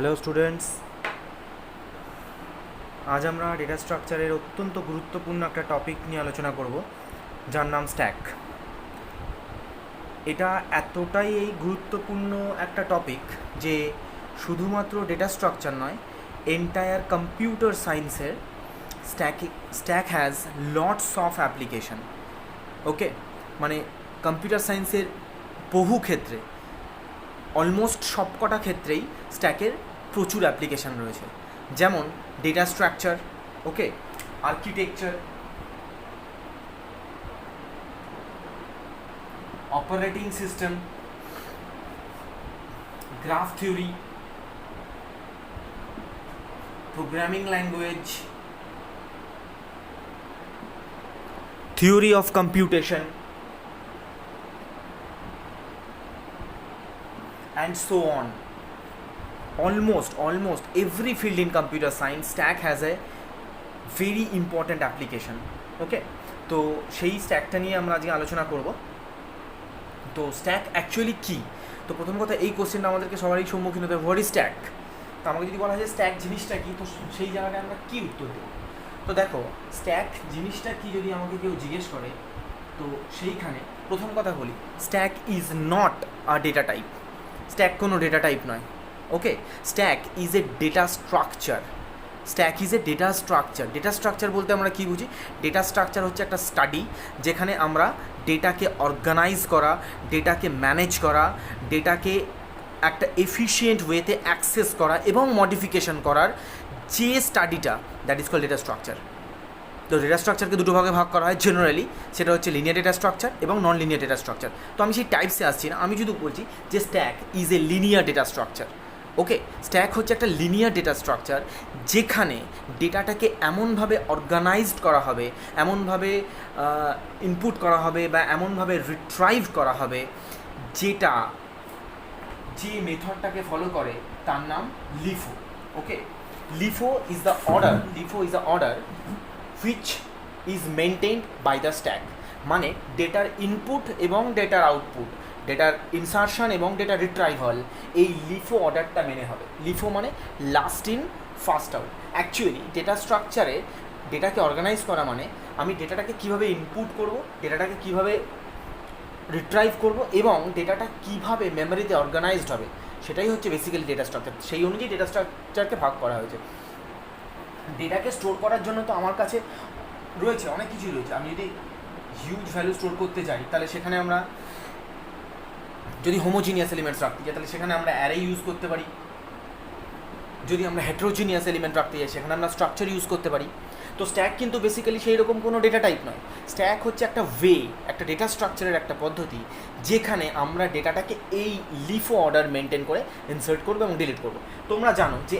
Hello students, আজ আমরা data স্ট্রাকচারের অত্যন্ত গুরুত্বপূর্ণ একটা টপিক নিয়ে আলোচনা করব, যার নাম স্ট্যাক। এটা এতটাই গুরুত্বপূর্ণ একটা টপিক যে শুধুমাত্র ডেটা স্ট্রাকচার নয়, এন্টায়ার কম্পিউটার সায়েন্সের stack has lots of application. Okay, মানে কম্পিউটার সায়েন্সের বহু ক্ষেত্রে, অলমোস্ট সবকটা ক্ষেত্রেই স্ট্যাকের প্রচুর অ্যাপ্লিকেশান রয়েছে। যেমন data structure, okay, architecture, operating system, graph theory, programming language, theory of computation, and so on. Almost every field in computer science, stack has a very important application. ওকে, তো সেই স্ট্যাকটা নিয়ে আমরা আজকে আলোচনা করব। তো স্ট্যাক অ্যাকচুয়ালি কী? তো প্রথম কথা, এই কোশ্চেনটা আমাদেরকে সবারই সম্মুখীন হতে হবে, হোয়াট ইজ স্ট্যাক? তো আমাকে যদি বলা হয় যে স্ট্যাক জিনিসটা কী, তো সেই জায়গাটায় আমরা কী উত্তর দেব? তো দেখো, স্ট্যাক জিনিসটা কী যদি আমাকে কেউ জিজ্ঞেস করে, তো সেইখানে প্রথম কথা বলি, stack is not a data type. Stack কোনো ডেটা টাইপ নয়। Okay, stack is a data structure. Stack is a data structure. Data structure বলতে আমরা কী বুঝি? ডেটা স্ট্রাকচার হচ্ছে একটা স্টাডি যেখানে আমরা ডেটাকে অর্গানাইজ করা, ডেটাকে ম্যানেজ করা, ডেটাকে একটা এফিশিয়েন্ট ওয়েতে অ্যাক্সেস করা এবং মডিফিকেশন করার যে স্টাডিটা, that is call data structure. তো ডেটা স্ট্রাকচারকে দুটো ভাগে ভাগ করা হয় জেনারেলি, সেটা হচ্ছে লিনিয়ার ডেটা স্ট্রাকচার এবং নন লিনিয়ার ডেটা স্ট্রাকচার। তো আমি সেই টাইপসে আসছি না, আমি শুধু বলছি যে stack is a linear data structure. Okay, stack হচ্ছে একটা লিনিয়ার ডেটা স্ট্রাকচার যেখানে ডেটাটাকে এমনভাবে অর্গানাইজড করা হবে, এমনভাবে ইনপুট করা হবে বা এমনভাবে রিট্রাইভ করা হবে, যেটা যে মেথডটাকে ফলো করে তার নাম LIFO. Okay, LIFO is the order which is maintained by the stack। মানে ডেটার ইনপুট এবং ডেটার আউটপুট, ডেটার ইনসারশন এবং ডেটা রিট্রাইভাল, এই লিফো অর্ডারটা মেনে হবে। লিফো মানে last in first out. Actually data স্ট্রাকচারে ডেটাকে অর্গানাইজ করা মানে আমি ডেটাটাকে কীভাবে ইনপুট করব, ডেটাটাকে কীভাবে রিট্রাইভ করব এবং ডেটাটা কীভাবে মেমোরিতে অর্গানাইজড হবে, সেটাই হচ্ছে বেসিক্যালি ডেটা স্ট্রাকচার। সেই অনুযায়ী ডেটা স্ট্রাকচারকে ভাগ করা হয়েছে। ডেটাকে স্টোর করার জন্য তো আমার কাছে রয়েছে অনেক কিছুই রয়েছে। আমি যদি হিউজ ভ্যালু স্টোর করতে চাই, তাহলে সেখানে আমরা যদি হোমোজিনিয়াস এলিমেন্টস রাখতে চাই, তাহলে সেখানে আমরা অ্যারে ইউজ করতে পারি। যদি আমরা হেট্রোজিনিয়াস এলিমেন্ট রাখতে চাই, সেখানে আমরা স্ট্রাকচার ইউজ করতে পারি। তো স্ট্যাক কিন্তু বেসিক্যালি সেই রকম কোনো ডেটা টাইপ নয়। স্ট্যাক হচ্ছে একটা একটা ডেটা স্ট্রাকচারের একটা পদ্ধতি যেখানে আমরা ডেটাটাকে এই লিফো অর্ডার মেনটেন করে ইনসার্ট করবো এবং ডিলিট করবো। তোমরা জানো যে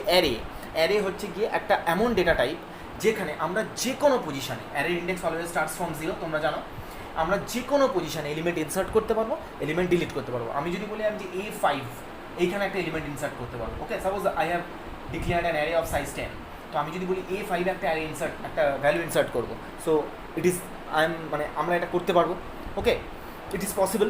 অ্যারে হচ্ছে গিয়ে একটা এমন ডেটা টাইপ যেখানে আমরা যে কোনো পজিশানে, array index always starts from 0, তোমরা জানো, আমরা যে কোনো পজিশানে এলিমেন্ট ইনসার্ট করতে পারবো, এলিমেন্ট ডিলিট করতে পারবো। আমি যদি বলি আমি যে A5, এইখানে একটা এলিমেন্ট ইনসার্ট করতে পারবো। Okay, suppose I have declared an array of size 10, তো আমি যদি বলি A5 একটা ভ্যালু ইনসার্ট করবো, সো ইট ইজ মানে আমরা এটা করতে পারবো। Okay, it is possible.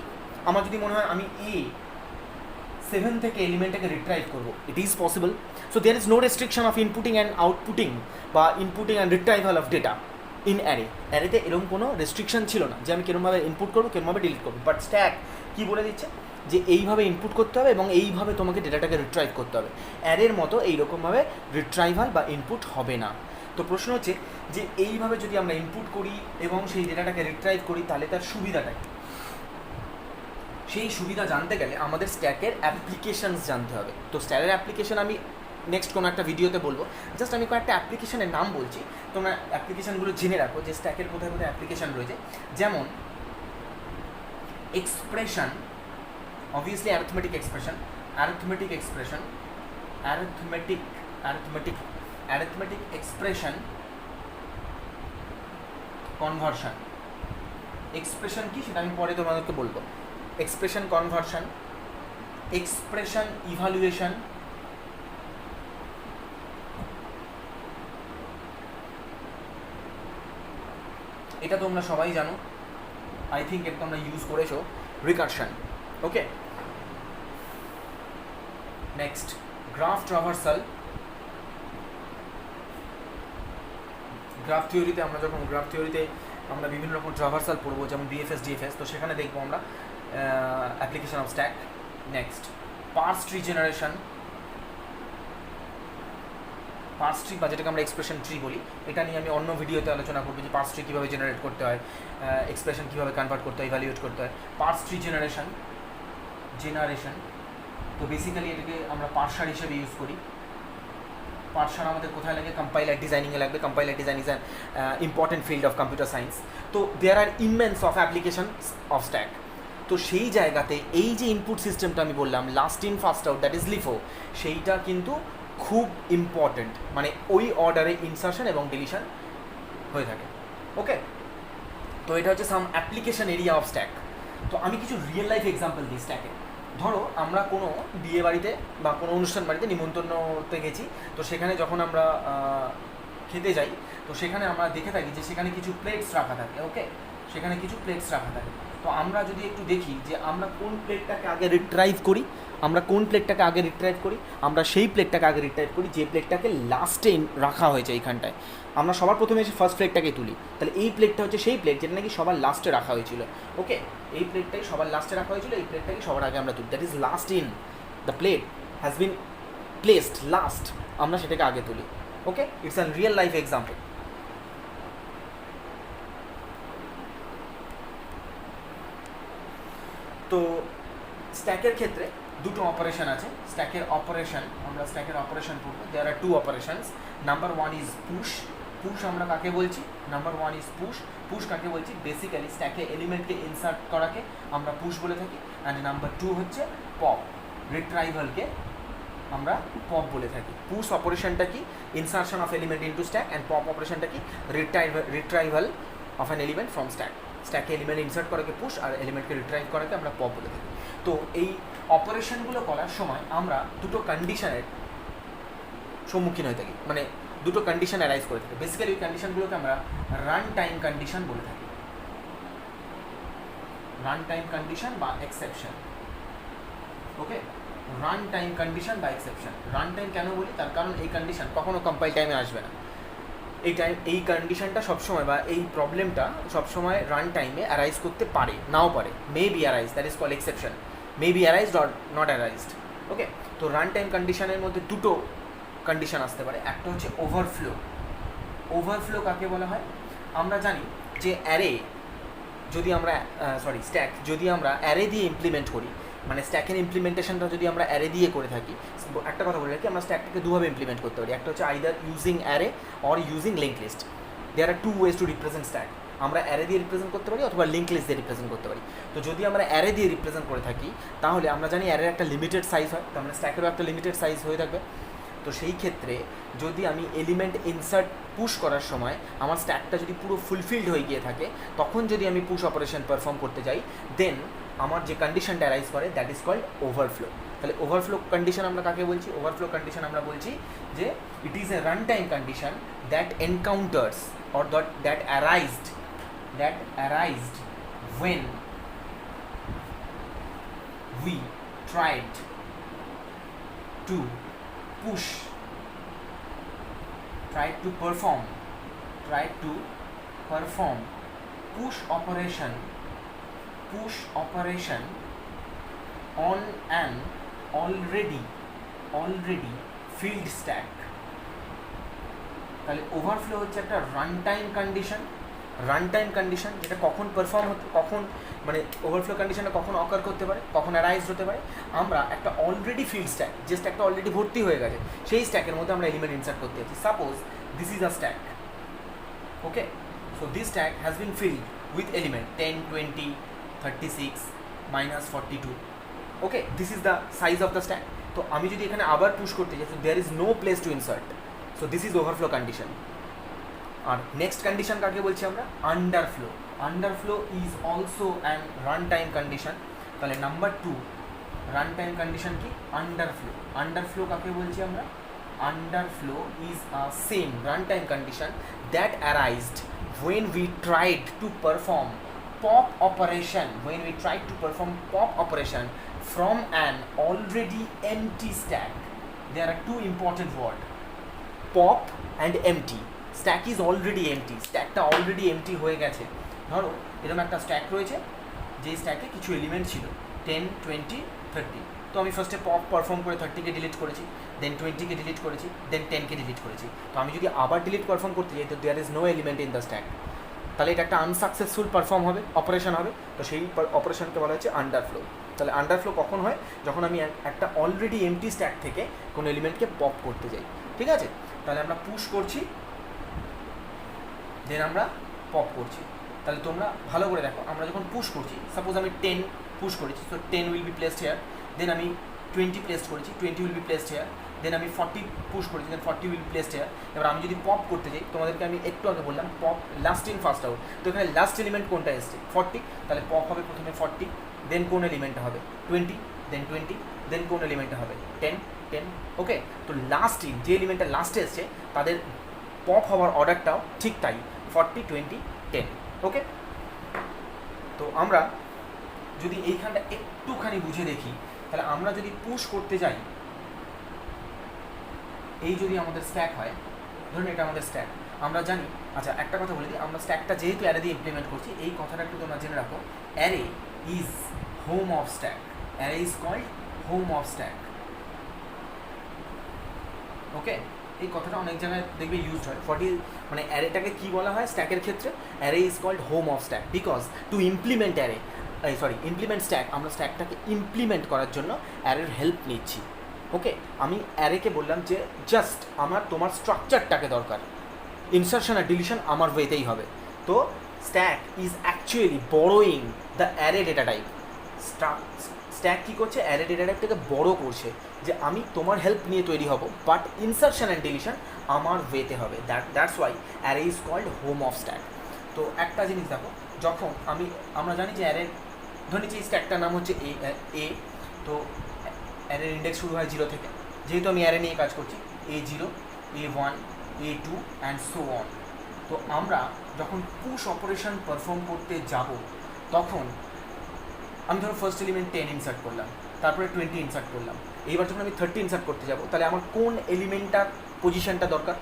আমার যদি মনে হয় আমি A7 থেকে এলিমেন্টটাকে রিট্রাইভ করবো, it is possible. So there is no restriction of inputting and outputting বা inputting and retrieval of data in অ্যারেতে এরকম কোনো রেস্ট্রিকশন ছিল না যে আমি কিরমভাবে ইনপুট করবো, কিরমভাবে ডিলিট করবো। বাট স্ট্যাক কী বলে দিচ্ছে যে এইভাবে ইনপুট করতে হবে এবং এইভাবে তোমাকে ডেটাটাকে রিট্রাইভ করতে হবে। অ্যারের মতো এইরকমভাবে রিট্রাইভাল বা ইনপুট হবে না। তো প্রশ্ন হচ্ছে যে এইভাবে যদি আমরা ইনপুট করি এবং সেই ডেটাটাকে রিট্রাইভ করি, তাহলে তার সুবিধাটা কী? সেই সুবিধা জানতে গেলে আমাদের স্ট্যাকের অ্যাপ্লিকেশানস জানতে হবে। তো স্ট্যাকের অ্যাপ্লিকেশান আমি নেক্সট কোনো একটা ভিডিওতে বলবো। জাস্ট আমি কয়েকটা অ্যাপ্লিকেশানের নাম বলছি, তোমরা অ্যাপ্লিকেশানগুলো জেনে রাখো যে স্ট্যাকের কোথায় কোথায় অ্যাপ্লিকেশান রয়েছে। যেমন expression, obviously arithmetic expression, arithmetic expression, conversion. Expression কি সেটা আমি পরে তোমাদেরকে বলবো। এক্সপ্রেশন কনভার্সন, এক্সপ্রেশন ইভালুয়েশন, এটা তোমরা সবাই জানো, আই থিঙ্ক এটা তোমরা ইউজ করেছো, রিকারশন। ওকে, নেক্সট গ্রাফ ট্রাভার্সাল, গ্রাফ থিওরিতে আমরা বিভিন্ন রকম ট্রাভার্সাল পড়বো, যেমন বিএফএস ডিএফএস, তো সেখানে দেখবো আমরা application of stack. Next parse tree generation, parse tree বা যেটাকে আমরা এক্সপ্রেশন ট্রি বলি, এটা নিয়ে আমি অন্য ভিডিওতে আলোচনা করবো যে পার্স ট্রি কীভাবে জেনারেট করতে হয়, এক্সপ্রেশন কীভাবে কনভার্ট করতে হয়, ইভ্যালুয়েট করতে হয়। পার্স ট্রি জেনারেশন, তো বেসিক্যালি এটাকে আমরা পার্সার হিসেবে ইউজ করি। পার্সার আমাদের কোথায় লাগে? কম্পাইলার ডিজাইনিংয়ে লাগবে। Compiler design is an important field of computer science. তো there are immense of application of stack. তো সেই জায়গাতে এই যে ইনপুট সিস্টেমটা আমি বললাম last in first out, that is LIFO, সেইটা কিন্তু খুব ইম্পর্টেন্ট, মানে ওই অর্ডারে ইনসারশন এবং ডিলিশন হয়ে থাকে। ওকে, তো এটা হচ্ছে সাম অ্যাপ্লিকেশন এরিয়া অফ স্ট্যাক। তো আমি কিছু রিয়েল লাইফ এক্সাম্পল দিই স্ট্যাকে। ধরো আমরা কোনো বিয়ে বাড়িতে বা কোনো অনুষ্ঠান বাড়িতে নিমন্ত্রণতে গেছি, তো সেখানে যখন আমরা খেতে যাই, তো সেখানে আমরা দেখে থাকি যে সেখানে কিছু প্লেটস রাখা থাকে। ওকে, সেখানে কিছু প্লেটস রাখা থাকে। তো আমরা যদি একটু দেখি যে আমরা কোন প্লেটটাকে আগে রিট্রাইভ করি, আমরা সেই প্লেটটাকে আগে রিট্রাইভ করি যে প্লেটটাকে লাস্টে রাখা হয়েছে এইখানটায়। আমরা সবার প্রথমে এসে ফার্স্ট প্লেটটাকে তুলি, তাহলে এই প্লেটটা হচ্ছে সেই প্লেট যেটা নাকি সবার লাস্টে রাখা হয়েছিল। ওকে, এই প্লেটটাই সবার লাস্টে রাখা হয়েছিল, এই প্লেটটাকে সবার আগে আমরা তুলি, that is last in, the plate has been placed last, আমরা সেটাকে আগে তুলি। Okay, it's an real life example. তো স্ট্যাকের ক্ষেত্রে দুটো অপারেশন আছে। স্ট্যাকের অপারেশন পড়বো। There are two operations. Number one is push. Push আমরা কাকে বলছি? পুশ কাকে বলছি? বেসিক্যালি স্ট্যাকে এলিমেন্টকে ইনসার্ট করাকে আমরা পুশ বলে থাকি। অ্যান্ড নাম্বার টু হচ্ছে পপ, রিট্রাইভালকে আমরা পপ বলে থাকি। পুশ অপারেশনটা কি? Insertion of element into stack. And pop অপারেশনটা কি? Retrieval of an element from stack. স্ট্যাকে এলিমেন্ট ইনসার্ট করাকে পুশ আর এলিমেন্টকে রিট্রাইভ করাকে আমরা পপ বলে থাকি। তো এই অপারেশনগুলো করার সময় আমরা দুটো কন্ডিশনের সম্মুখীন হয়ে থাকি, মানে দুটো কন্ডিশন অ্যারাইজ করে থাকি। বেসিক্যালি ওই কন্ডিশনগুলোকে আমরা রান টাইম কন্ডিশন বলে থাকি, রান টাইম কন্ডিশন বা এক্সেপশন। ওকে, রান টাইম কন্ডিশন বা এক্সেপশন। রান টাইম কেন বলি? তার কারণ এই কন্ডিশন কখনো কম্পাইল টাইমে আসবে না। এই কন্ডিশনটা সবসময় বা এই প্রবলেমটা সবসময় রান টাইমে অ্যারাইজ করতে পারে, নাও পারে। May be arise, that is called exception. May be arised or not arised. Okay, তো রান টাইম কন্ডিশনের মধ্যে দুটো কন্ডিশন আসতে পারে। একটা হচ্ছে ওভারফ্লো। ওভারফ্লো কাকে বলা হয়? আমরা জানি যে স্ট্যাক যদি আমরা অ্যারে দিয়ে ইমপ্লিমেন্ট করি, মানে স্ট্যাকের ইমপ্লিমেন্টেশনটা যদি আমরা অ্যারে দিয়ে করে থাকি, একটা কথা বলে রাখি, আমরা স্ট্যাকটাকে দুভাবে ইমপ্লিমেন্ট করতে পারি। একটা হচ্ছে either using array or using link list. There are two ways to represent stack. আমরা অ্যারে দিয়ে রিপ্রেজেন্ট করতে পারি অথবা লিঙ্ক লিস্ট দিয়ে রিপ্রেজেন্ট করতে পারি। তো যদি আমরা অ্যারে দিয়ে রিপ্রেজেন্ট করে থাকি, তাহলে আমরা জানি অ্যারের একটা লিমিটেড সাইজ হয়, তার মানে স্ট্যাকেরও একটা লিমিটেড সাইজ হয়ে থাকবে। তো সেই ক্ষেত্রে যদি আমি এলিমেন্ট ইনসার্ট পুশ করার সময় আমার স্ট্যাকটা যদি পুরো ফুলফিলড হয়ে গিয়ে থাকে, তখন যদি আমি পুশ অপারেশন পারফর্ম করতে যাই, দেন আমার যে কন্ডিশনটা অ্যারাইজ করে দ্যাট ইজ কল্ড ওভারফ্লো। তাহলে ওভারফ্লো কন্ডিশন আমরা কাকে বলছি? ওভারফ্লো কন্ডিশন আমরা বলছি যে it is a run time condition that encounters or that arised when we tried to perform push operation on an already filled stack. তাহলে overflow হচ্ছে একটা রান টাইম কন্ডিশন যেটা কখন মানে ওভারফ্লো কন্ডিশনটা কখন অকার করতে পারে, কখন অ্যারাইজ হতে পারে? আমরা একটা অলরেডি ফিল্ড স্ট্যাক, যে স্ট্যাকটা অলরেডি ভর্তি হয়ে গেছে, সেই স্ট্যাকের মধ্যে আমরা এলিমেন্ট ইনসার্ট করতে যাচ্ছি। Suppose this is a stack. Okay, so this stack has been filled with element 10, 20, 36, -42. Okay, this is the size of the stack. তো আমি যদি এখানে আবার পুশ করতে যাই, so there is no place to insert, so this is overflow condition. আর next condition কাকে বলছি আমরা? Underflow. Underflow is also an run time condition. তাহলে নাম্বার 2 রান টাইম কন্ডিশন কি? আন্ডারফ্লো কাকে বলছি আমরা? Underflow is a same run time condition that arised when we tried to perform pop operation from an already empty stack. there are two important words, pop and empty. Stack is already empty, স্ট্যাকটা already empty হয়ে গেছে। ধরো এরকম একটা stack রয়েছে, যেই স্ট্যাকে কিছু এলিমেন্ট ছিল 10, 20, 30। তো আমি ফার্স্টে পপ পারফর্ম করে 30কে ডিলিট করেছি, দেন 20কে ডিলিট করেছি, দেন 10কে ডিলিট করেছি। তো আমি যদি আবার ডিলিট পারফর্ম করতে যাই, তো there is no element in the stack, তাহলে এটা একটা আনসাকসেসফুল পারফর্ম হবে, অপারেশন হবে। তো সেই অপারেশনকে বলা হচ্ছে আন্ডারফ্লো। তাহলে আন্ডারফ্লো কখন হয়? যখন আমি একটা অলরেডি এমটি স্ট্যাক থেকে কোনো এলিমেন্টকে পপ করতে যাই, ঠিক আছে? তাহলে আমরা পুশ করছি, দেন আমরা পপ করছি। তাহলে তোমরা ভালো করে দেখো, আমরা যখন পুশ করছি, সাপোজ আমি 10 পুশ করেছি, তো 10 উইল বি প্লেসড হেয়ার, দেন আমি 20 প্লেসড করেছি, 20 উইল বি প্লেসড হেয়ার, দেন আমি 40 পুশ করেছি, দেন 40 উইল বি প্লেসড হেয়ার। এবার আমি যদি পপ করতে যাই, তোমাদেরকে আমি একটু আগে বললাম pop last in first out, তো এখানে লাস্ট এলিমেন্ট কোনটা এসছে? 40, তাহলে পপ হবে প্রথমে 40, দেন কোন এলিমেন্টটা হবে? 20, দেন 20, দেন কোন এলিমেন্টটা হবে? 10, 10। ওকে, তো লাস্ট ইন যে এলিমেন্টটা লাস্টে এসছে তাদের পপ হওয়ার অর্ডারটাও ঠিক তাই, 40, 20, 10। ওকে, তো আমরা যদি এইখানটা একটুখানি বুঝে দেখি, তাহলে আমরা যদি পুশ করতে যাই, এই যদি আমাদের স্ট্যাক হয়, ধরুন এটা আমাদের স্ট্যাক, আমরা জানি। আচ্ছা, একটা কথা বলে দিই, আমরা স্ট্যাকটা যেহেতু অ্যারে দিয়ে ইমপ্লিমেন্ট করছি, এই কথাটা একটু তোমরা জেনে রাখো, array is home of stack, array is called home of stack. Okay, এই কথাটা অনেক জায়গায় দেখবে ইউজড হয়। মানে অ্যারেটাকে কী বলা হয় স্ট্যাকের ক্ষেত্রে? Array is called home of stack, because to implement array, implement stack, আমরা স্ট্যাকটাকে ইমপ্লিমেন্ট করার জন্য অ্যারের হেল্প নিচ্ছি। ওকে, আমি অ্যারেকে বললাম যে জাস্ট তোমার স্ট্রাকচারটাকে দরকার, ইনসারশন আর ডিলিশন আমার ওয়েতেই হবে। তো stack is actually borrowing the array data type. Stack কী করছে? অ্যারে ডেটা টাইপটাকে বড়ো করছে, যে আমি তোমার হেল্প নিয়ে তৈরি হব, বাট ইনসারশন অ্যান্ড ডিলিশন আমার ওয়েতে হবে। That's why array is called home of stack. তো একটা জিনিস দেখো, যখন আমরা জানি যে অ্যারে, ধরে নিচ্ছি স্ট্যাকটার নাম হচ্ছে এ, তো অ্যারের ইন্ডেক্স শুরু হয় 0 থেকে, যেহেতু আমি অ্যারে নিয়ে কাজ করছি, A0, A1, A2 and so on. তো আমরা যখন পুশ অপারেশন পারফর্ম করতে যাব, তখন আমি ধরো ফার্স্ট এলিমেন্ট 10 ইনসার্ট করলাম, তারপরে 20 ইনসার্ট করলাম, এইবার যখন আমি 30 ইনসার্ট করতে যাব, তাহলে আমার কোন এলিমেন্টটার পজিশনটা দরকার?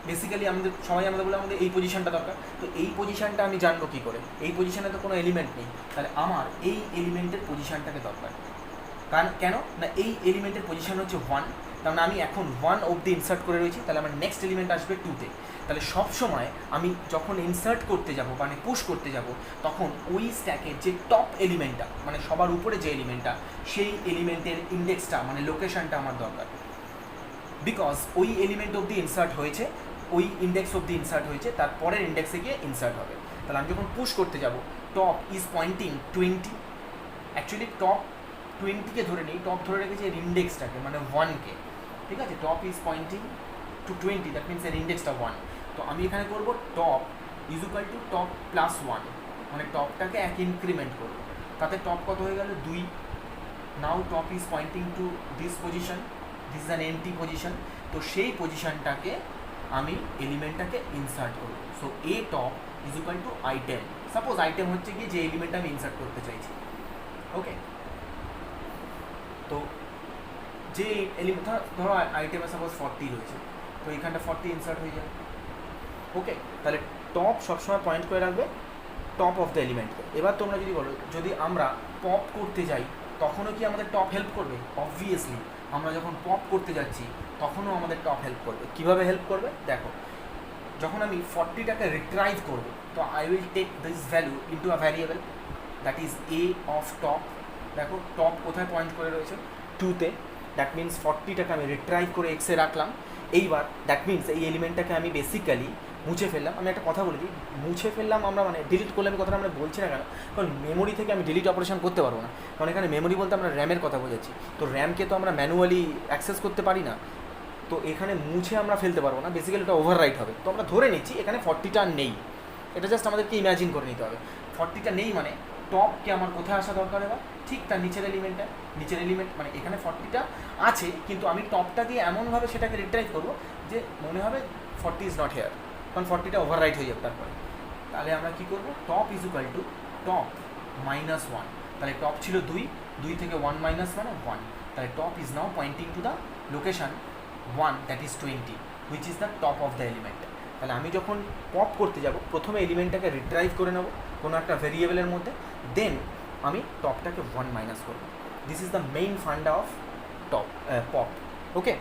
বেসিক্যালি সবাই বলে আমাদের এই পজিশনটা দরকার। তো এই পজিশনটা আমি জানবো কী করে? এই পজিশনে তো কোনো এলিমেন্ট নেই, তাহলে আমার এই এলিমেন্টের পজিশনটাকে দরকার। কারণ কেন না, এই এলিমেন্টের পজিশন হচ্ছে 1, তার মানে আমি এখন 1 অবধি ইনসার্ট করে রয়েছি, তাহলে আমার নেক্সট এলিমেন্ট আসবে 2তে। তাহলে সবসময় আমি যখন ইনসার্ট করতে যাব, মানে পুশ করতে যাব, তখন ওই স্ট্যাকের যে টপ এলিমেন্টটা, মানে সবার উপরে যে এলিমেন্টটা, সেই এলিমেন্টের ইন্ডেক্সটা, মানে লোকেশনটা আমার দরকার। বিকজ ওই এলিমেন্ট অবধি ইনসার্ট হয়েছে, ওই ইন্ডেক্স অবধি ইনসার্ট হয়েছে, তারপরের ইন্ডেক্সে গিয়ে ইনসার্ট হবে। তাহলে আমি যখন পুশ করতে যাব, top is pointing 20, actually top 20কে ধরে নিই, টপ ধরে রেখেছি এর ইন্ডেক্সটাকে, মানে 1কে, ঠিক আছে? Top is pointing to 20, that means এর ইন্ডেক্সটা 1। তো আমি এখানে করব top is equal to top plus 1, মানে টপটাকে এক ইনক্রিমেন্ট করব, তাতে টপ কত হয়ে গেল? 2। Now top is pointing to this position, this is an empty position, তো সেই পজিশনটাকে আমি এলিমেন্টটাকে ইনসার্ট করব। So a top is equal to item, suppose item হচ্ছে কি যে এলিমেন্টটা আমি ইনসার্ট করতে চাইছি। ওকে, তো যে এলিমেন্ট ধরো আইটেমে সাপোজ 40 রয়েছে, তো এইখানটা 40 ইনসার্ট হয়ে যাবে। ওকে, তাহলে টপ সবসময় পয়েন্ট করে রাখবে টপ অফ দ্য এলিমেন্টকে। এবার তোমরা যদি বলো, যদি আমরা পপ করতে যাই, তখনও কি আমাদের টপ হেল্প করবে? অবভিয়াসলি, আমরা যখন পপ করতে যাচ্ছি তখনও আমাদের টপ হেল্প করবে। কীভাবে হেল্প করবে? দেখো, যখন আমি 40টাকে রিট্রাইভ করব, তো I will take this value into a variable that is A of top. দেখো টপ কোথায় পয়েন্ট করে রয়েছে? 2তে, দ্যাট মিনস 40টাকে আমি রিট্রাইভ করে এক্সে রাখলাম। এইবার দ্যাট মিনস এই এলিমেন্টটাকে আমি বেসিক্যালি মুছে ফেললাম। আমি একটা কথা বলে দিই, মুছে ফেললাম আমরা, মানে ডিলিট করলে আমি কথাটা আমরা বলছি না কেন, কারণ মেমোরি থেকে আমি ডিলিট অপারেশন করতে পারবো না, কারণ এখানে মেমোরি বলতে আমরা র্যামের কথা বোঝাচ্ছি। তো র্যামকে তো আমরা ম্যানুয়ালি অ্যাক্সেস করতে পারি না, তো এখানে মুছে আমরা ফেলতে পারবো না, বেসিক্যালি এটা ওভাররাইট হবে। তো আমরা ধরে নিচ্ছি এখানে 40টা নেই, এটা জাস্ট আমাদেরকে ইমাজিন করে নিতে হবে। 40টা নেই মানে টপকে আমার কোথায় আসা দরকার? এবার ঠিক তার নিচের এলিমেন্ট, মানে এখানে 40টা আছে, কিন্তু আমি টপটা দিয়ে এমনভাবে সেটাকে রিট্রাইভ করবো যে মনে হবে 40 ইজ নট হেয়ার, কারণ 40টা ওভাররাইট হয়ে যাবে তারপরে। তাহলে আমরা কী করবো? Top is equal to top -1, তাহলে টপ ছিল 2 থেকে 1 - 1 1, তাহলে top is now pointing to the location 1 that is 20 which is the top of the element. তাহলে আমি যখন পপ করতে যাব প্রথমে এলিমেন্টটাকে রিট্রাইভ করে নেব কোনো একটা ভেরিয়েবলের মধ্যে, দেন আমি টপটাকে 1 মাইনাস করবো। This is the main funda of pop. Okay,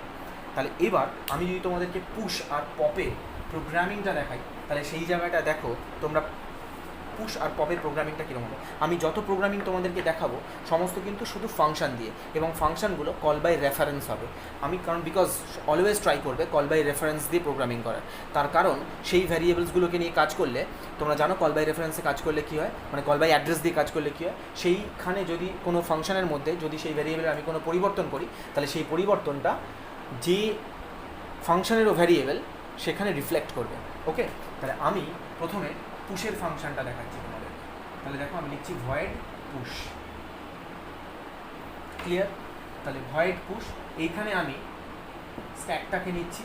তাহলে এবার আমি যদি তোমাদেরকে পুশ আর পপে প্রোগ্রামিংটা দেখাই, তাহলে সেই জায়গাটা দেখো তোমরা পুশ আর পপের প্রোগ্রামিংটা কীরকম হবে। আমি যত প্রোগ্রামিং তোমাদেরকে দেখাবো সমস্ত কিন্তু শুধু ফাংশন দিয়ে, এবং ফাংশনগুলো কল বাই রেফারেন্স হবে। আমি কারণ বিকজ অলওয়েজ ট্রাই করবে কল বাই রেফারেন্স দিয়ে প্রোগ্রামিং করার, তার কারণ সেই ভ্যারিয়েবলসগুলোকে নিয়ে কাজ করলে তোমরা জানো কল বাই রেফারেন্সে কাজ করলে কী হয়, মানে কল বাই অ্যাড্রেস দিয়ে কাজ করলে কী হয়, সেইখানে যদি কোনো ফাংশনের মধ্যে যদি সেই ভ্যারিয়েবলের আমি কোনো পরিবর্তন করি, তাহলে সেই পরিবর্তনটা যে ফাংশনেরও ভ্যারিয়েবল সেখানে রিফ্লেক্ট করবে। ওকে, তাহলে আমি প্রথমে পুশের ফাংশনটা দেখাচ্ছি তোমাদের। তাহলে দেখো আমি লিখছি ভয়েড পুশ, ক্লিয়ার? তাহলে ভয়েড পুশ, এইখানে আমি স্ট্যাকটাকে নিচ্ছি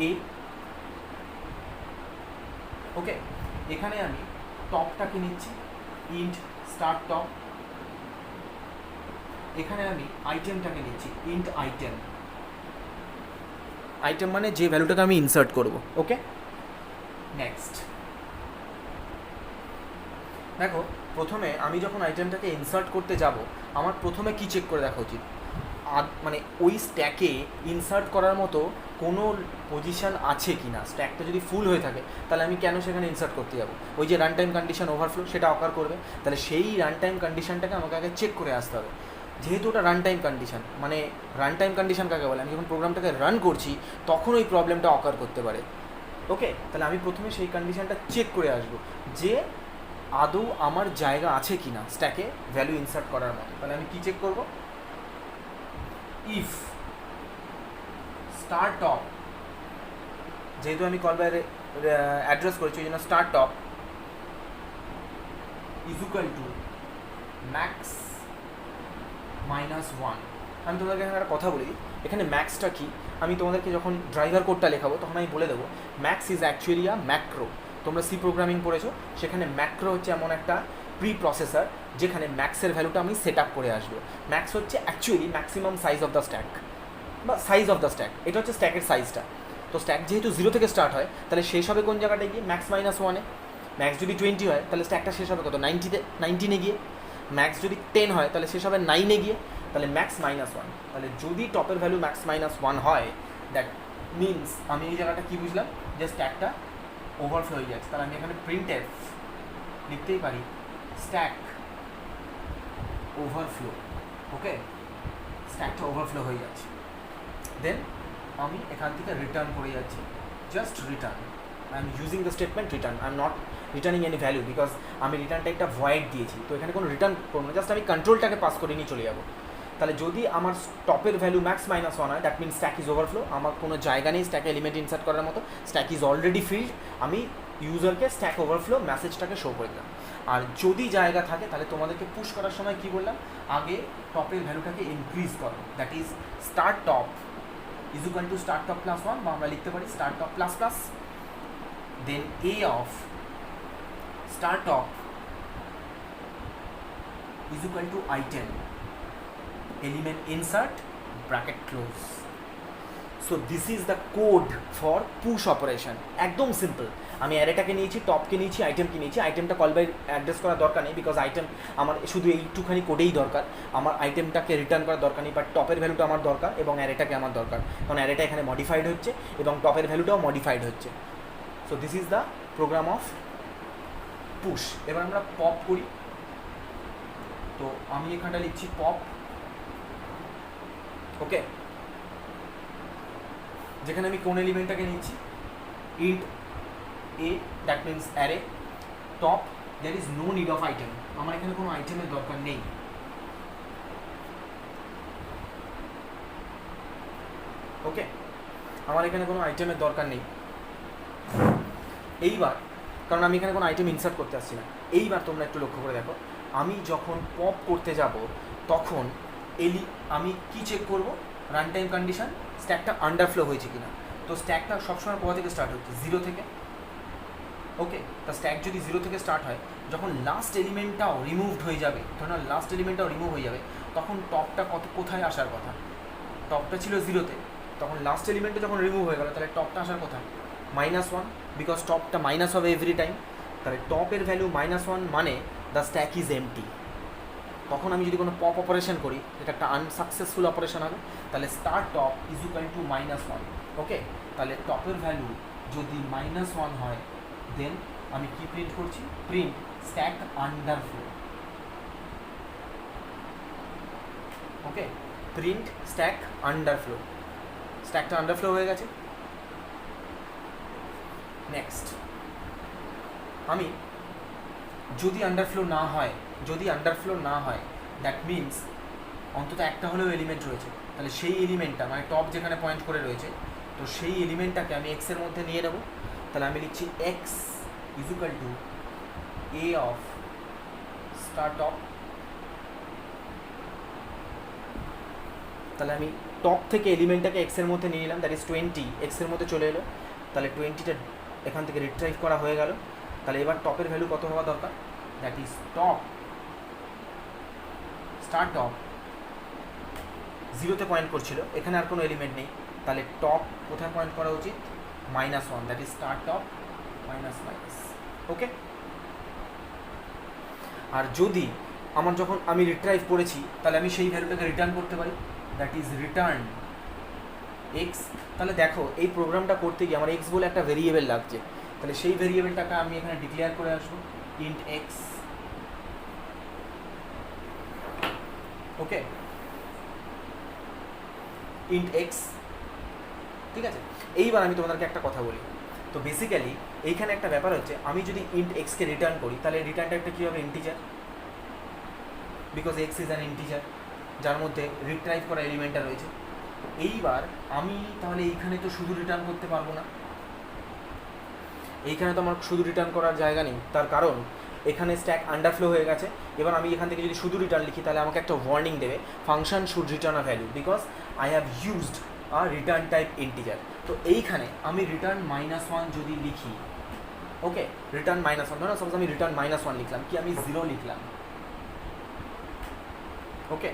এ, ওকে, এখানে আমি টপটাকে নিচ্ছি ইন্ট স্টার্ট টপ, এখানে আমি আইটেমটাকে নিচ্ছি ইন্ট আইটেম, আইটেম মানে যে ভ্যালুটাকে আমি ইনসার্ট করব। ওকে, নেক্সট দেখো প্রথমে আমি যখন আইটেমটাকে ইনসার্ট করতে যাব আমার প্রথমে কি চেক করে দেখা উচিত, মানে ওই স্ট্যাকে ইনসার্ট করার মতো কোনো পজিশন আছে কি না। স্ট্যাকটা যদি ফুল হয়ে থাকে তাহলে আমি কেন সেখানে ইনসার্ট করতে যাব, ওই যে রান টাইম কন্ডিশন ওভারফ্লো সেটা অকার করবে, তাহলে সেই রান টাইম কন্ডিশনটাকে আমাকে আগে চেক করে আসতে হবে। যেহেতু ওটা রান টাইম কন্ডিশন, মানে রান টাইম কন্ডিশন কাকে বলে, আমি যখন প্রোগ্রামটাকে রান করছি তখন ওই প্রবলেমটা অকার করতে পারে। ওকে, তাহলে আমি প্রথমে সেই কন্ডিশনটা চেক করে আসবো যে আদৌ আমার জায়গা আছে কি না স্ট্যাকে ভ্যালু ইনসার্ট করার মতো। তাহলে আমি কি চেক করব, ইফ স্টার্ট টপ, যেহেতু আমি কল বাই অ্যাড্রেস করেছি ওই জন্য start top is equal two max -1। আমি তোমাদেরকে এখানে একটা কথা বলি, এখানে ম্যাক্সটা কি, আমি তোমাদেরকে যখন ড্রাইভার কোডটা লেখাবো তখন আমি বলে দেবো max is actually a macro. তোমরা সি প্রোগ্রামিং পড়েছো, সেখানে ম্যাক্রো হচ্ছে এমন একটা প্রি প্রসেসর যেখানে ম্যাক্সের ভ্যালুটা আমি সেট আপ করে আসবো। ম্যাক্স হচ্ছে actually maximum size of the stack বা সাইজ অফ দ্য স্ট্যাক, এটা হচ্ছে স্ট্যাকের সাইজটা। তো স্ট্যাক যেহেতু 0 থেকে স্টার্ট হয় তাহলে শেষ হবে কোন জায়গাটায় গিয়ে, ম্যাক্স -1-এ। ম্যাক্স যদি 20 হয় তাহলে স্ট্যাকটা শেষ হবে কত, 19-এ গিয়ে। ম্যাক্স যদি 10 হয় তাহলে শেষ হবে 9-এ গিয়ে, তাহলে ম্যাক্স -1। তাহলে যদি টপের ভ্যালু ম্যাক্স -1 হয় দ্যাট মিনস আমি এই জায়গাটা কী বুঝলাম, যে স্ট্যাকটা ওভারফ্লো হয়ে যাচ্ছে। তাহলে আমি এখানে প্রিন্টএফ লিখতেই পারি স্ট্যাক ওভারফ্লো। ওকে, স্ট্যাকটা ওভারফ্লো হয়ে যাচ্ছে, দেন আমি এখান থেকে রিটার্ন করে যাচ্ছি, just return. I am using the statement return, I am not returning any value because আমি রিটার্নটা একটা ভয়েড দিয়েছি, তো এখানে কোনো রিটার্ন করবো না, জাস্ট আমি কন্ট্রোলটাকে পাস করে নিয়ে চলে যাবো। তাহলে যদি আমার টপের ভ্যালু ম্যাক্স -1 হয় that means stack is overflow, আমার কোনো জায়গা নেই স্ট্যাকে এলিমেন্ট ইনসার্ট করার মতো, স্ট্যাক ইজ অলরেডি ফিল্ড, আমি ইউজারকে স্ট্যাক ওভারফ্লো মেসেজটাকে শো করে দিলাম। আর যদি জায়গা থাকে তাহলে তোমাদেরকে পুশ করার সময় কী বললাম, আগে টপের ভ্যালুটাকে ইনক্রিজ করো, that is start top is equal to start top +1, বা আমরা লিখতে পারি start top ++, then a of start top is equal to item element insert bracket close. So this is the code for push operation, একদম simple. আমি অ্যারেটাকে নিয়েছি, টপকে নিয়েছি, আইটেমকে নিয়েছি। আইটেমটা কল বাই অ্যাড্রেস করার দরকার নেই বিকজ আইটেম আমার শুধু এইটুখানি কোডেই দরকার, আমার আইটেমটাকে রিটার্ন করার দরকার নেই, বাট টপের ভ্যালুটা আমার দরকার এবং অ্যারেটাকে আমার দরকার, কারণ অ্যারেটা এখানে মডিফাইড হচ্ছে এবং টপের ভ্যালুটাও মডিফাইড হচ্ছে। So this is the program of push. এবার আমরা পপ করি, তো আমি এখানটা লিখছি পপ। ওকে, যেখানে আমি কোন এলিমেন্টটাকে নিচ্ছি, int a that means array, top there is no need of item, আমার এখানে কোনো আইটেমের দরকার নেই। ওকে, আমার এখানে কোনো আইটেমের দরকার নেই। এইবার কারণ আমি এখানে কোনো আইটেম ইনসার্ট করতে আসছি না, এইবার তোমরা একটু লক্ষ্য করে দেখো, আমি যখন পপ করতে যাব তখন আমি কি চেক করব, রান টাইম কন্ডিশন, স্ট্যাকটা আন্ডারফ্লো হয়েছে কিনা। তো স্ট্যাকটা সবসময় কোথা থেকে স্টার্ট হচ্ছে, 0 থেকে। ওকে, তা স্ট্যাক যদি 0 থেকে স্টার্ট হয়, যখন লাস্ট এলিমেন্টটাও রিমুভড হয়ে যাবে, ধরুন লাস্ট এলিমেন্টটাও রিমুভ হয়ে যাবে, তখন টপটা কোথায় আসার কথা? টপটা ছিল 0-তে, তখন লাস্ট এলিমেন্টে যখন রিমুভ হয়ে গেল তাহলে টপটা আসার কোথায়? -1, বিকজ টপটা মাইনাস হবে এভরি টাইম। তাহলে টপের ভ্যালু -1 মানে দ্য স্ট্যাক ইজ এমটি। তখন আমি যদি কোনো পপ অপারেশন করি, এটা একটা আনসাকসেসফুল অপারেশন হবে, তাহলে start top is equal two -1। ওকে, তাহলে টপের ভ্যালু যদি -1 হয়, দেন আমি কি প্রিন্ট করছি? Print stack underflow. Okay, print stack underflow. স্ট্যাকটা আন্ডারফ্লো হয়ে গেছে। নেক্সট, আমি যদি আন্ডারফ্লো না হয় দ্যাট মিনস অন্তত একটা হলেও এলিমেন্ট রয়েছে, তাহলে সেই এলিমেন্টটা মানে টপ যেখানে পয়েন্ট করে রয়েছে, তো সেই এলিমেন্টটাকে আমি এক্সের মধ্যে নিয়ে নেব। তাহলে আমি লিখছি x is equal two A of star top. তাহলে আমি টপ থেকে এলিমেন্টটাকে এক্সের মধ্যে নিয়ে নিলাম, দ্যাট ইজ 20 এক্সের মধ্যে চলে এলো। তাহলে 20টা এখান থেকে রিট্রাইভ করা হয়ে গেল। তাহলে এবার টপের ভ্যালু কত হওয়া দরকার? That is top star top 0-তে পয়েন্ট করছিল, এখানে আর কোনো এলিমেন্ট নেই, তাহলে টপ কোথায় পয়েন্ট করা উচিত? -1, that is star top minus. Okay, আর যদি যখন আমি রিট্রাইভ করেছি তাহলে আমি সেই ভ্যালুটাকে রিটার্ন করতে পারি, দ্যাট ইজ রিটার্ন এক্স। তাহলে দেখো এই প্রোগ্রামটা করতে গিয়ে আমার এক্স বলে একটা ভেরিয়েবল লাগছে, তাহলে সেই ভেরিয়েবলটাকে আমি এখানে ডিক্লেয়ার করে আসবো ইন্ট এক্স। ওকে, ইন্ট এক্স, ঠিক আছে। এইবার আমি তোমাদেরকে একটা কথা বলি। তো বেসিক্যালি এইখানে একটা ব্যাপার হচ্ছে, আমি যদি ইন্ট এক্সকে রিটার্ন করি তাহলে রিটার্নটা একটা কী হবে? Integer, because x is an integer যার মধ্যে রিট্রাইভ করা এলিমেন্টটা রয়েছে। এইবার আমি তাহলে এইখানে তো শুধু রিটার্ন করতে পারবো না, এইখানে তো আমার শুধু রিটার্ন করার জায়গা নেই, তার কারণ এখানে স্ট্যাক আন্ডারফ্লো হয়ে গেছে। এবার আমি এখান থেকে যদি শুধু রিটার্ন লিখি তাহলে আমাকে একটা ওয়ার্নিং দেবে, function should return a value because I have used a return type integer. তো এইখানে আমি রিটার্ন -1 যদি লিখি, ওকে, রিটার্ন -1, ধরো সাপোজ আমি রিটার্ন -1 লিখলাম, কি আমি 0 লিখলাম। ওকে,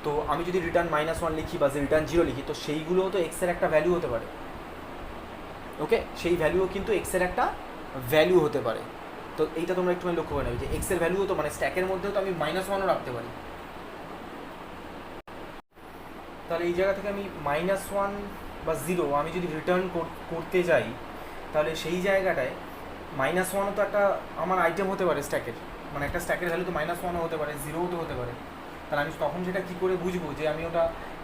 তো আমি যদি রিটার্ন -1 লিখি বা রিটার্ন 0 লিখি, তো সেইগুলোও তো এক্সের একটা ভ্যালু হতে পারে। ওকে, সেই ভ্যালুও কিন্তু এক্সের একটা ভ্যালু হতে পারে। তো এইটা তোমরা একটু লক্ষ্য করে নেবে যে এক্সের ভ্যালুও তো মানে স্ট্যাকের মধ্যেও তো আমি -1ও রাখতে পারি। তাহলে এই জায়গা থেকে আমি -1 বা 0 আমি যদি রিটার্ন করতে যাই, তাহলে সেই জায়গাটায় -1ও তো একটা আমার আইটেম হতে পারে স্ট্যাকের, মানে একটা স্ট্যাকের ভ্যালু তো -1ও হতে পারে, 0ও তো হতে পারে। তাহলে আমি তখন সেটা কী করে বুঝবো যে আমি ওটা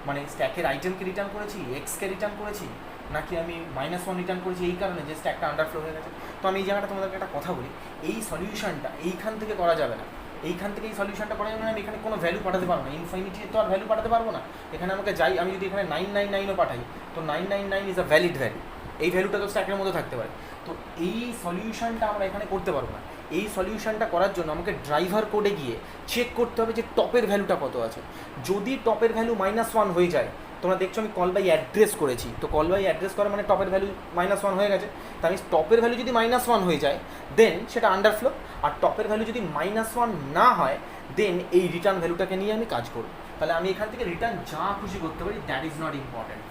মানে স্ট্যাকের আইটেমকে রিটার্ন করেছি, এক্সকে রিটার্ন করেছি, নাকি আমি -1 রিটার্ন করেছি এই কারণে যে স্ট্যাকটা আন্ডারফ্লো হয়ে গেছে? তো আমি এই জায়গাটা তোমাদেরকে একটা কথা বলি, এই সলিউশনটা এইখান থেকে করা যাবে না। এইখান থেকে এই সলিউশনটা করা যাবে না, আমি এখানে কোনো ভ্যালু পাঠাতে পারবো না, ইনফিনিটি তো আর ভ্যালু পাঠাতে পারবো না। এখানে আমাকে যাই, আমি যদি এখানে 999ও পাঠাই, তো 999 ইজ আ ভ্যালিড ভ্যালু, এই ভ্যালুটা তো স্ট্যাকের মধ্যে থাকতে পারে। তো এই সলিউশনটা আমরা এখানে করতে পারবো না। এই সলিউশনটা করার জন্য আমাকে ড্রাইভার কোডে গিয়ে চেক করতে হবে যে টপের ভ্যালুটা কত আছে। যদি টপের ভ্যালু -1 হয়ে যায়, তোমরা দেখছো আমি কল বাই অ্যাড্রেস করেছি, তো কল বাই অ্যাড্রেস করা মানে টপের ভ্যালু -1 হয়ে গেছে। তো আমি টপের ভ্যালু যদি -1 হয়ে যায় দেন সেটা আন্ডারফ্লো, আর টপের ভ্যালু যদি -1 না হয় দেন এই রিটার্ন ভ্যালুটাকে নিয়ে আমি কাজ করব। তাহলে আমি এখান থেকে রিটার্ন যা খুশি করতে পারি, that is not important.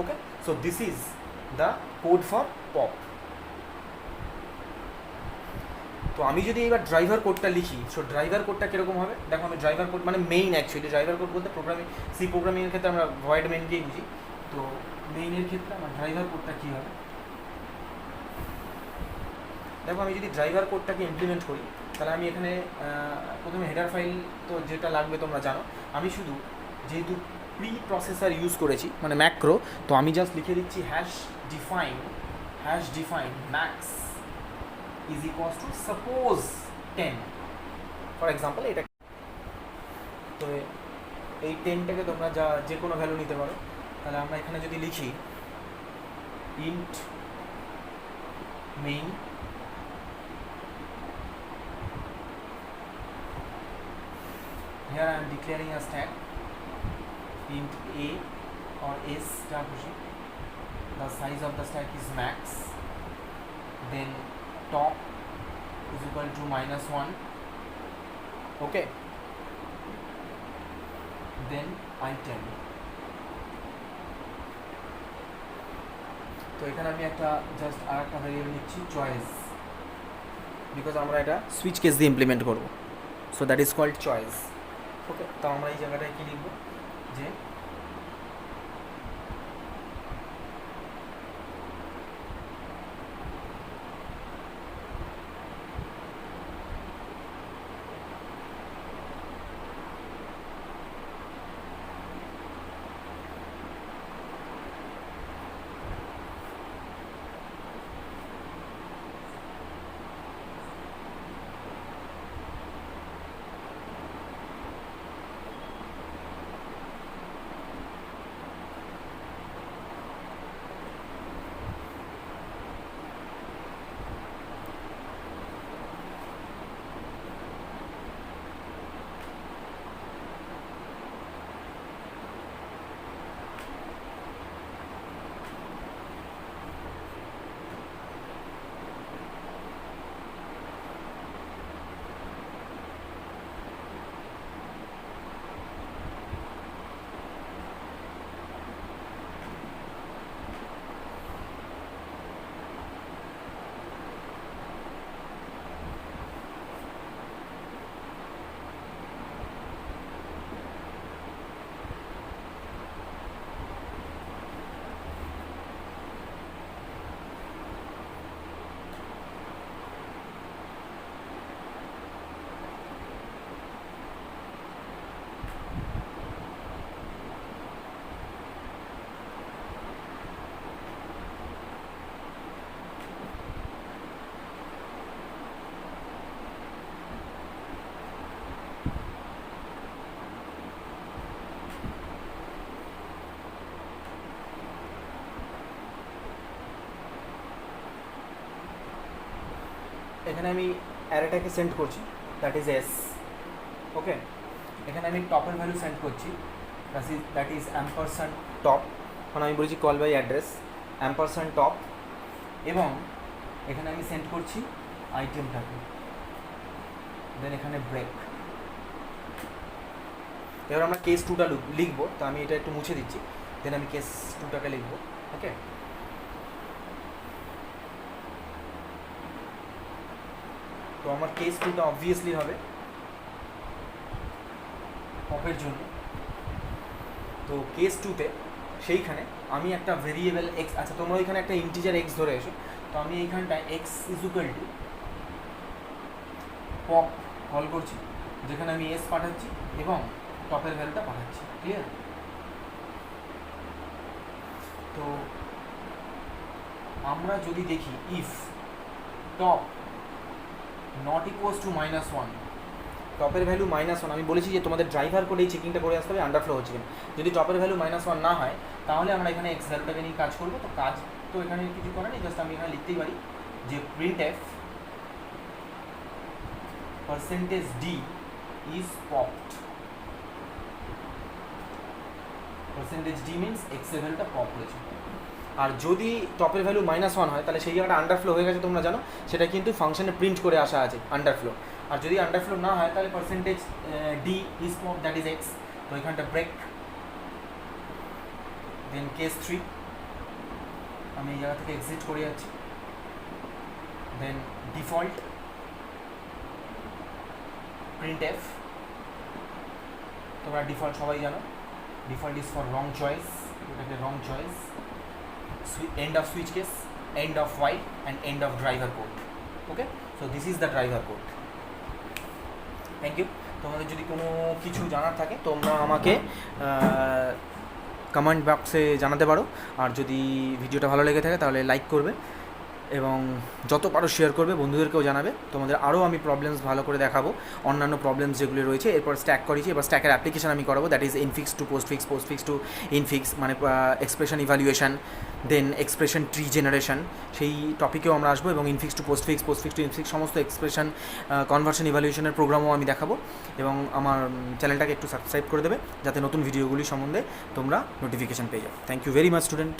Okay, so this is the code for pop. তো আমি যদি এবার ড্রাইভার কোডটা লিখি, সো ড্রাইভার কোডটা কীরকম হবে দেখো। আমি ড্রাইভার কোড মানে মেইন, অ্যাকচুয়ালি ড্রাইভার কোড বলতে প্রোগ্রামিং, সি প্রোগ্রামিংয়ের ক্ষেত্রে আমরা ভয়েড মেইনকেই বুঝি। তো মেইনের ক্ষেত্রে আমার ড্রাইভার কোডটা কী হবে দেখো। আমি যদি ড্রাইভার কোডটাকে ইমপ্লিমেন্ট করি, তাহলে আমি এখানে প্রথমে হেডার ফাইল তো যেটা লাগবে তোমরা জানো। আমি শুধু যেহেতু প্রি প্রসেসর ইউজ করেছি মানে ম্যাক্রো, তো আমি জাস্ট লিখে দিচ্ছি hash define max is equals to suppose 10 for example. এটা তো এই 10টাকে তোমরা যে কোনো ভ্যালু নিতে পারো। তাহলে আমরা এখানে যদি লিখি int main here I am declaring a stack int a or s যা খুশি, the size of the stack is max, then top is equal to -1. Okay, then item. তো এখানে আমি একটা জাস্ট আর একটা ভ্যারিয়েবল নিচ্ছি চয়েস, বিকজ আমরা এটা সুইচ কেস দিয়ে ইমপ্লিমেন্ট করবো, so that is called choice. Okay, তো আমরা এই জায়গাটায় কী লিখবো যে এখানে আমি অ্যারেটাকে সেন্ড করছি, দ্যাট ইজ এস। ওকে, এখানে আমি টপের ভ্যালু সেন্ড করছি, দ্যাট ইজ অ্যাম্পারস্যান্ড টপ, মানে আমি বলেছি call by address ampersand top, এবং এখানে আমি সেন্ড করছি আইটেমটাকে, দেন এখানে ব্রেক। এবার আমরা কেস টুটা লিখবো, তো আমি এটা একটু মুছে দিচ্ছি, দেন আমি কেস টুটাকে লিখবো। ওকে, তো আমার কেস টুটা অবভিয়াসলি হবে পপের জন্য। তো কেস টুতে সেইখানে আমি একটা ভেরিয়েবল এক্স, আচ্ছা তোমরা ওইখানে একটা ইন্টিজার এক্স ধরে এসো, তো আমি এইখানটায় x is equal two pop call করছি, যেখানে আমি এস পাঠাচ্ছি এবং টপের ভ্যালুটা পাঠাচ্ছি। ক্লিয়ার? তো আমরা যদি দেখি if top not equals to -1, টপের ভ্যালু -1, আমি বলেছি যে তোমাদের ড্রাইভার করে এই চেকিংটা করে আসতে হবে আন্ডারফ্লো হচ্ছে কিনা। যদি টপের ভ্যালু -1 না হয়, তাহলে আমরা এখানে এক্স ভ্যালুটাকে নিয়ে কাজ করবো। তো কাজ তো এখানে কিছু করার নেই, জাস্ট আমি এখানে লিখতেই পারি যে printf % d is popped। % d means x এর ভ্যালুটা পপ হয়েছে। আর যদি টপের ভ্যালু -1 হয়, তাহলে সেই জায়গাটা আন্ডারফ্লো হয়ে গেছে, তোমরা জানো সেটা কিন্তু ফাংশনে প্রিন্ট করে আসা আছে আন্ডারফ্লো। আর যদি আন্ডারফ্লো না হয়, তাহলে % d is pop, that is x. তো এখানটা ব্রেক, দেন কেস 3, আমি এই জায়গা থেকে এক্সিট করে যাচ্ছি, দেন ডিফল্ট printf, তোমরা ডিফল্ট সবাই জানো, default is for wrong choice, এটাকে রং choice, end of switch case, end of while and end of driver code. Okay, so this is the driver code. Thank you. তোমাদের যদি কোনো কিছু জানার থাকে তোমরা আমাকে কমেন্ট বক্সে জানাতে পারো, আর যদি ভিডিওটা ভালো লেগে থাকে তাহলে লাইক করবে এবং যত পারো শেয়ার করবে, বন্ধুদেরকেও জানাবে। তোমাদের আরও আমি প্রবলেমস ভালো করে দেখাবো, অন্যান্য প্রবলেমস যেগুলি রয়েছে। এরপর স্ট্যাক করেছি, এবার স্ট্যাকের অ্যাপ্লিকেশন আমি করাবো, that is infix to postfix, postfix to infix, মানে expression evaluation, then expression tree generation, সেই টপিকেও আমরা আসবো, এবং infix to postfix, postfix to infix, সমস্ত এক্সপ্রেশন কনভার্সন ইভ্যালুয়েশনের প্রোগ্রামও আমি দেখাবো। এবং আমার চ্যানেলটাকে একটু সাবস্ক্রাইব করে দেবে, যাতে নতুন ভিডিওগুলি সম্বন্ধে তোমরা নোটিফিকেশান পেয়ে যাও। Thank you very much student.